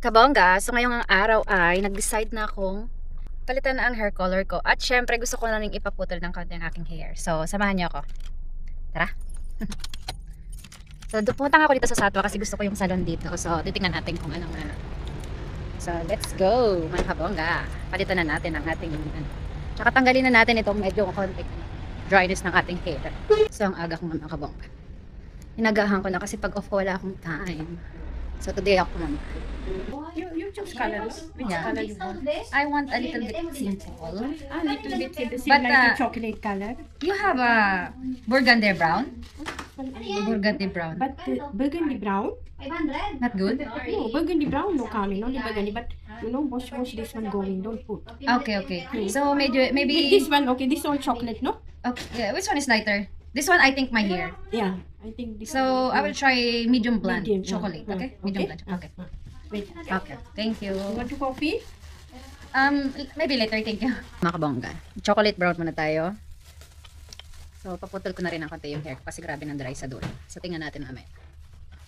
Kabongga, so ngayong araw ay nag-decide na akong palitan na ang hair color ko. At syempre gusto ko na rin ipaputol ng konti ang aking hair. So samahan niyo ako. Tara. So pumunta nga ako dito sa Satwa kasi gusto ko yung salon dito. So titingnan natin kung anong ano. So let's go mga kabongga. Palitan na natin ang ating ano. Tsaka tanggalin na natin itong medyo konti dryness ng ating hair. So ang aga ko mga kabongga. Hinagahan ko na kasi pag off wala akong time. So today ako naman. You choose colors. Which color you want? I want a little bit simple. A little bit the same But, like the chocolate color. You have a burgundy brown? Burgundy brown. But burgundy brown? 500. Not good? No, burgundy brown no coming. Only burgundy. But you know, wash this one going. Don't put. Okay, okay. So medyo, maybe... This one, okay. This one chocolate, no? Okay, which one is lighter? This one I think my hair. Yeah, I think this. So I will try medium blonde Medium, chocolate. Okay? Medium blonde. Okay. Wait. Okay. Thank you. You want to coffee? Maybe later. Thank you. Mga kabongga. Chocolate brown muna tayo. So paputol ko na rin ang konti yung hair ko kasi grabe ng dry sa dulo. So tingnan natin mamaya.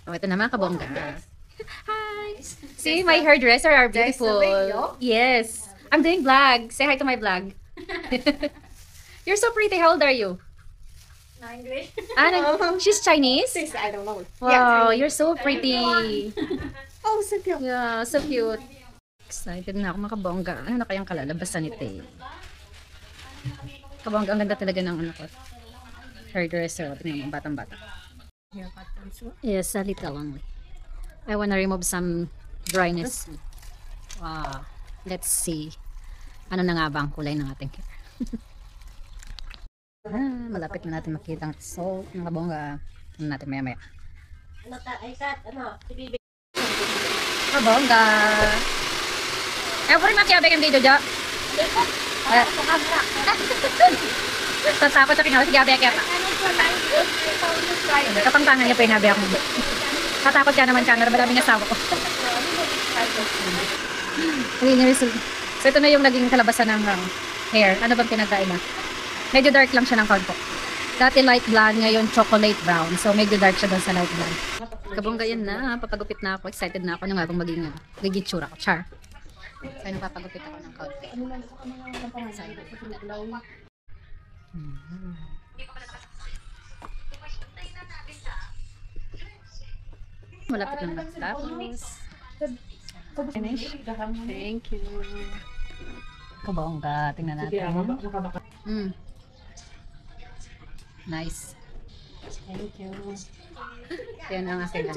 Oh, ito na mga kabongga. Hi! See, my hairdresser are beautiful. Yes. I'm doing vlog. Say hi to my vlog. You're so pretty. How old are you? English. She's Chinese? I don't know. Wow, you're so pretty. Oh, so cute. Yeah, so cute. Excited na ako mga kabongga. Ano na kayang kalalabasan nito eh? Kabongga, ang ganda talaga ng ano ko. Hairdresser. Tingnan mo, batang-bata. Yes, a little only. I wanna remove some dryness. Wow. Let's see. Ano na nga ba ang kulay ng ating hair? Malapit na natin makita ang result ng kabongga. Ano natin maya-maya. Ano ta? Ay, Kat, ano? Si Bibi. Kabongga! Eh, puri makiabe kang dito dyan. Tatakot sa pinawag. Sige, abe kaya pa. Kapangtangan niya pa yung habi ako. Tatakot ka naman ka. Maraming asawa ko. So, ito na yung naging kalabasan ng hair. Ano bang pinagkaiba? Medyo dark lang siya ng konti. Dati light blonde, ngayon chocolate brown. So, medyo dark siya doon sa light blonde. Kabongga yan na. Papagupit na ako. Excited na ako. Ano nga bang magiging tsura ko. Char. So, napapagupit ako ng konti. Malapit na matapos. Finish. Thank you. Kabongga. Tingnan natin. Nice. Thank you. Yan ang akin lang.